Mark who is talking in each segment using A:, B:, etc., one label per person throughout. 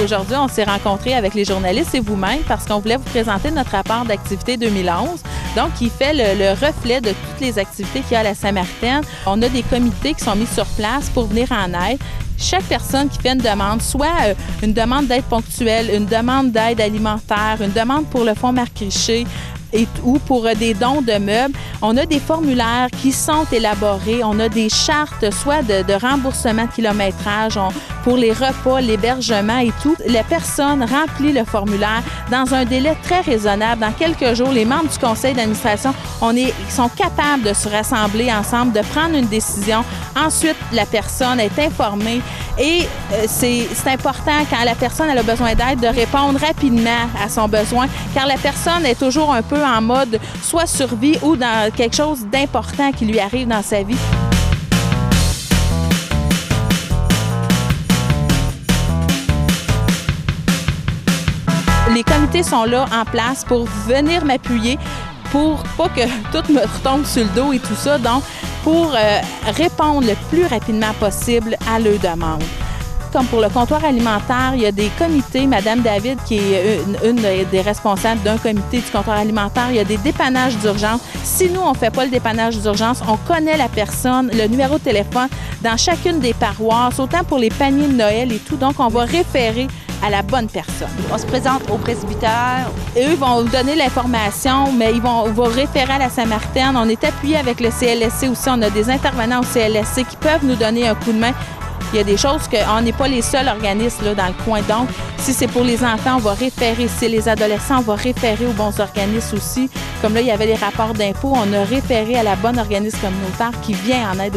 A: aujourd'hui, on s'est rencontrés avec les journalistes et vous-même parce qu'on voulait vous présenter notre rapport d'activité 2011, donc qui fait le reflet de toutes les activités qu'il y a à la Samaritaine. On a des comités qui sont mis sur place pour venir en aide. Chaque personne qui fait une demande, soit une demande d'aide ponctuelle, une demande d'aide alimentaire, une demande pour le fonds Marc Richer, ou pour des dons de meubles. On a des formulaires qui sont élaborés. On a des chartes, soit de remboursement de kilométrage, pour les repas, l'hébergement et tout. La personne remplit le formulaire dans un délai très raisonnable. Dans quelques jours, les membres du conseil d'administration, ils sont capables de se rassembler ensemble, de prendre une décision. Ensuite, la personne est informée et c'est important quand la personne elle a besoin d'aide de répondre rapidement à son besoin, car la personne est toujours un peu en mode soit survie ou dans quelque chose d'important qui lui arrive dans sa vie. Les comités sont là en place pour venir m'appuyer, pour pas que tout me retombe sur le dos et tout ça, donc pour répondre le plus rapidement possible à leurs demandes. Comme pour le comptoir alimentaire, il y a des comités. Madame David, qui est une des responsables d'un comité du comptoir alimentaire, il y a des dépannages d'urgence. Si nous, on ne fait pas le dépannage d'urgence, on connaît la personne, le numéro de téléphone dans chacune des paroisses, autant pour les paniers de Noël et tout. Donc, on va référer à la bonne personne.
B: On se présente au presbytère.
A: Et eux vont vous donner l'information, mais ils vont référer à la Samaritaine. On est appuyé avec le CLSC aussi. On a des intervenants au CLSC qui peuvent nous donner un coup de main. Il y a des choses qu'on n'est pas les seuls organismes là, dans le coin. Donc, si c'est pour les enfants, on va référer. Si c'est les adolescents, on va référer aux bons organismes aussi. Comme là, il y avait les rapports d'impôts, on a référé à la bonne organisme communautaire qui vient en aide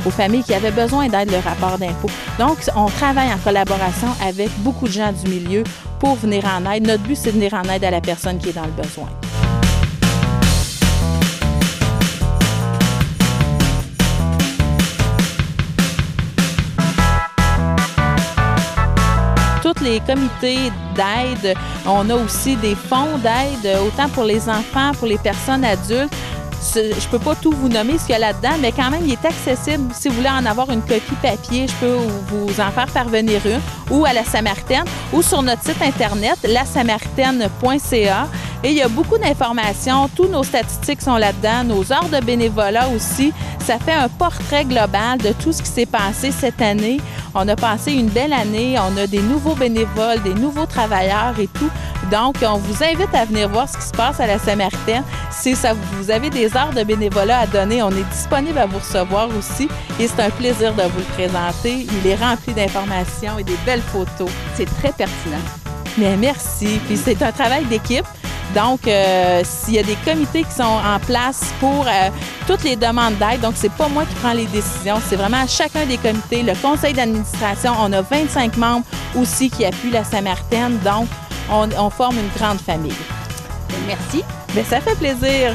A: aux familles qui avaient besoin d'aide le rapport d'impôts. Donc, on travaille en collaboration avec beaucoup de gens du milieu pour venir en aide. Notre but, c'est de venir en aide à la personne qui est dans le besoin. Tous les comités d'aide, on a aussi des fonds d'aide, autant pour les enfants, pour les personnes adultes. Je ne peux pas tout vous nommer ce qu'il y a là-dedans, mais quand même, il est accessible. Si vous voulez en avoir une copie papier, je peux vous en faire parvenir une, ou à la Samaritaine, ou sur notre site Internet, lasamaritaine.ca. Et il y a beaucoup d'informations. Tous nos statistiques sont là-dedans, nos heures de bénévolat aussi. Ça fait un portrait global de tout ce qui s'est passé cette année. On a passé une belle année. On a des nouveaux bénévoles, des nouveaux travailleurs et tout. Donc, on vous invite à venir voir ce qui se passe à la Samaritaine. Si vous avez des heures de bénévolat à donner, on est disponible à vous recevoir aussi. Et c'est un plaisir de vous le présenter. Il est rempli d'informations et des belles photos.
B: C'est très pertinent.
A: Mais merci. Puis c'est un travail d'équipe. Donc, s'il y a des comités qui sont en place pour toutes les demandes d'aide, donc c'est pas moi qui prends les décisions, c'est vraiment chacun des comités. Le conseil d'administration, on a 25 membres aussi qui appuient la Samaritaine, donc on forme une grande famille.
B: Merci.
A: Bien, ça fait plaisir.